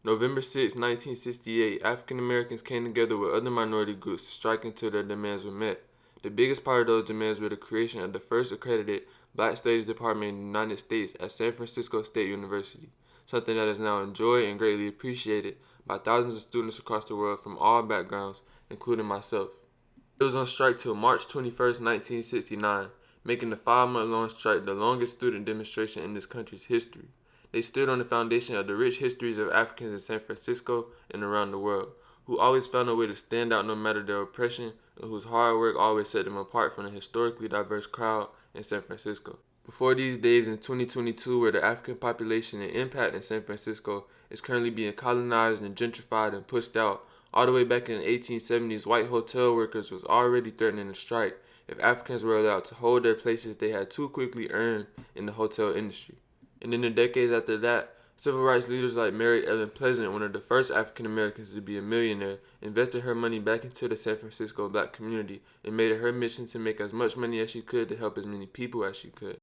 November 6, 1968, African Americans came together with other minority groups to strike until their demands were met. The biggest part of those demands were the creation of the first accredited Black Studies Department in the United States at San Francisco State University, something that is now enjoyed and greatly appreciated by thousands of students across the world from all backgrounds, including myself. It was on strike till March 21, 1969, making the 5-month-long strike the longest student demonstration in this country's history. They stood on the foundation of the rich histories of Africans in San Francisco and around the world, who always found a way to stand out no matter their oppression, and whose hard work always set them apart from the historically diverse crowd in San Francisco. Before these days in 2022, where the African population and impact in San Francisco is currently being colonized and gentrified and pushed out, all the way back in the 1870s, white hotel workers was already threatening to strike if Africans were allowed to hold their places they had too quickly earned in the hotel industry. And in the decades after that, civil rights leaders like Mary Ellen Pleasant, one of the first African Americans to be a millionaire, invested her money back into the San Francisco black community and made it her mission to make as much money as she could to help as many people as she could.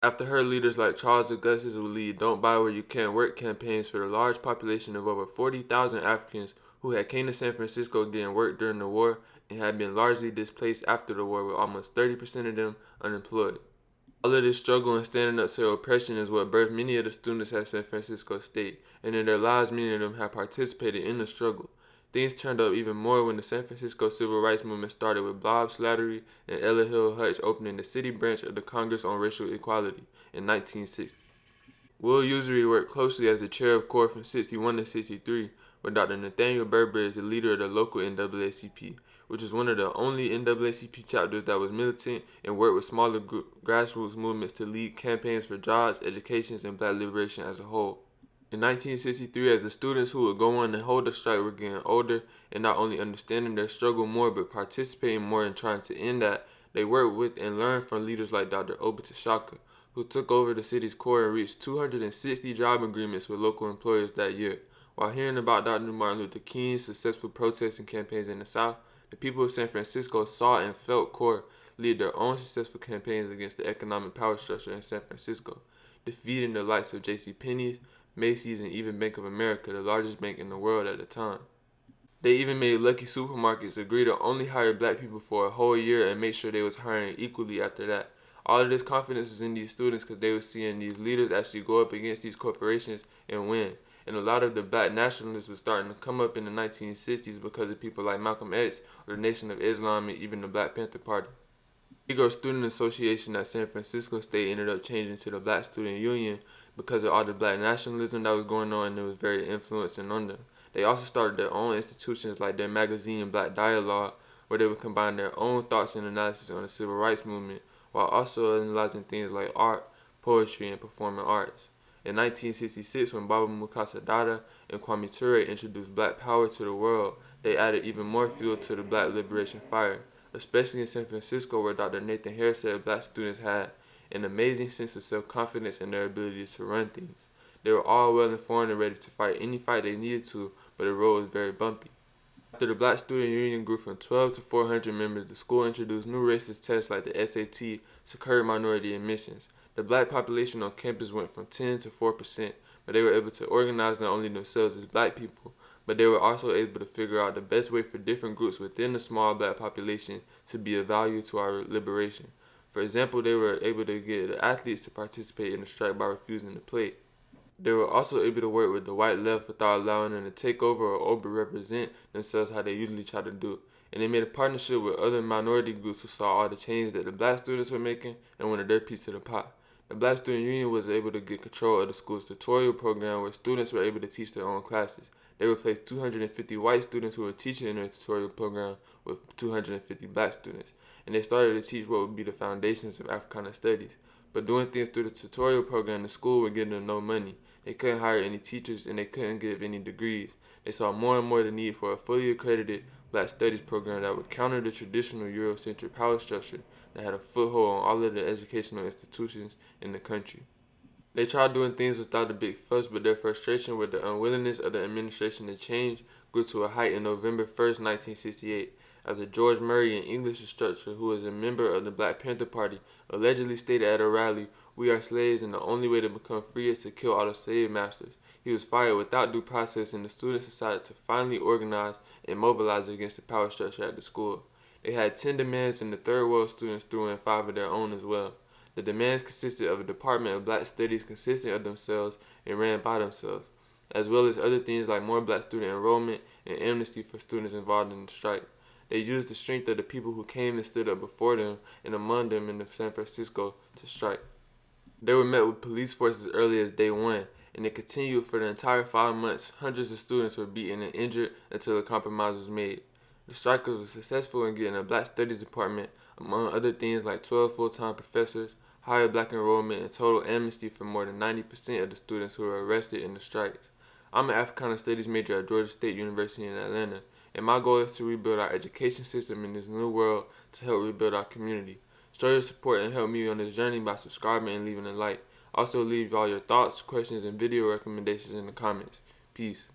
After her, leaders like Charles Augustus would lead Don't Buy Where You Can't Work campaigns for the large population of over 40,000 Africans who had came to San Francisco getting work during the war and had been largely displaced after the war, with almost 30% of them unemployed. All of this struggle and standing up to oppression is what birthed many of the students at San Francisco State, and in their lives many of them have participated in the struggle. Things turned up even more when the San Francisco Civil Rights Movement started, with Bob Slattery and Ella Hill Hutch opening the city branch of the Congress on Racial Equality in 1960. Will Usery worked closely as the chair of CORE from 61 to 63, with Dr. Nathaniel Burberry, the leader of the local NAACP, which is one of the only NAACP chapters that was militant and worked with smaller grassroots movements to lead campaigns for jobs, education, and black liberation as a whole. In 1963, as the students who would go on and hold the strike were getting older and not only understanding their struggle more but participating more in trying to end that, they worked with and learned from leaders like Dr. Obata Shaka, who took over the city's core and reached 260 job agreements with local employers that year. While hearing about Dr. Martin Luther King's successful protesting campaigns in the South, the people of San Francisco saw and felt CORE lead their own successful campaigns against the economic power structure in San Francisco, defeating the likes of J.C. Penney's, Macy's, and even Bank of America, the largest bank in the world at the time. They even made Lucky Supermarkets agree to only hire black people for a whole year and make sure they was hiring equally after that. All of this confidence was in these students because they were seeing these leaders actually go up against these corporations and win. And a lot of the black nationalists were starting to come up in the 1960s because of people like Malcolm X or the Nation of Islam and even the Black Panther Party. The Negro Student Association at San Francisco State ended up changing to the Black Student Union because of all the black nationalism that was going on, and it was very influencing on them. They also started their own institutions like their magazine Black Dialogue, where they would combine their own thoughts and analysis on the civil rights movement while also analyzing things like art, poetry, and performing arts. In 1966, when Baba Mukasa Dada and Kwame Ture introduced Black Power to the world, they added even more fuel to the Black liberation fire, especially in San Francisco, where Dr. Nathan Harris said black students had an amazing sense of self-confidence in their ability to run things. They were all well informed and ready to fight any fight they needed to, but the road was very bumpy. After the Black Student Union grew from 12 to 400 members, the school introduced new racist tests like the SAT to curb minority admissions. The black population on campus went from 10 to 4%, but they were able to organize not only themselves as black people, but they were also able to figure out the best way for different groups within the small black population to be of value to our liberation. For example, they were able to get the athletes to participate in the strike by refusing to play. They were also able to work with the white left without allowing them to take over or overrepresent themselves how they usually try to do. And they made a partnership with other minority groups who saw all the changes that the black students were making and wanted their piece of the pie. The Black Student Union was able to get control of the school's tutorial program, where students were able to teach their own classes. They replaced 250 white students who were teaching in their tutorial program with 250 black students, and they started to teach what would be the foundations of Africana studies. But doing things through the tutorial program, the school would give them no money. They couldn't hire any teachers and they couldn't give any degrees. They saw more and more the need for a fully accredited Black Studies program that would counter the traditional Eurocentric power structure that had a foothold on all of the educational institutions in the country. They tried doing things without a big fuss, but their frustration with the unwillingness of the administration to change grew to a height in November 1st, 1968, after George Murray, an English instructor who was a member of the Black Panther Party, allegedly stated at a rally, "We are slaves and the only way to become free is to kill all the slave masters." He was fired without due process, and the students decided to finally organize and mobilize against the power structure at the school. They had 10 demands, and the third world students threw in 5 of their own as well. The demands consisted of a Department of Black Studies consisting of themselves and ran by themselves, as well as other things like more black student enrollment and amnesty for students involved in the strike. They used the strength of the people who came and stood up before them and among them in San Francisco to strike. They were met with police forces early as day one, and it continued for the entire 5 months. Hundreds of students were beaten and injured until a compromise was made. The strikers were successful in getting a Black Studies department, among other things like 12 full-time professors, higher black enrollment, and total amnesty for more than 90% of the students who were arrested in the strikes. I'm an Africana Studies major at Georgia State University in Atlanta, and my goal is to rebuild our education system in this new world to help rebuild our community. Show your support and help me on this journey by subscribing and leaving a like. Also, leave all your thoughts, questions, and video recommendations in the comments. Peace.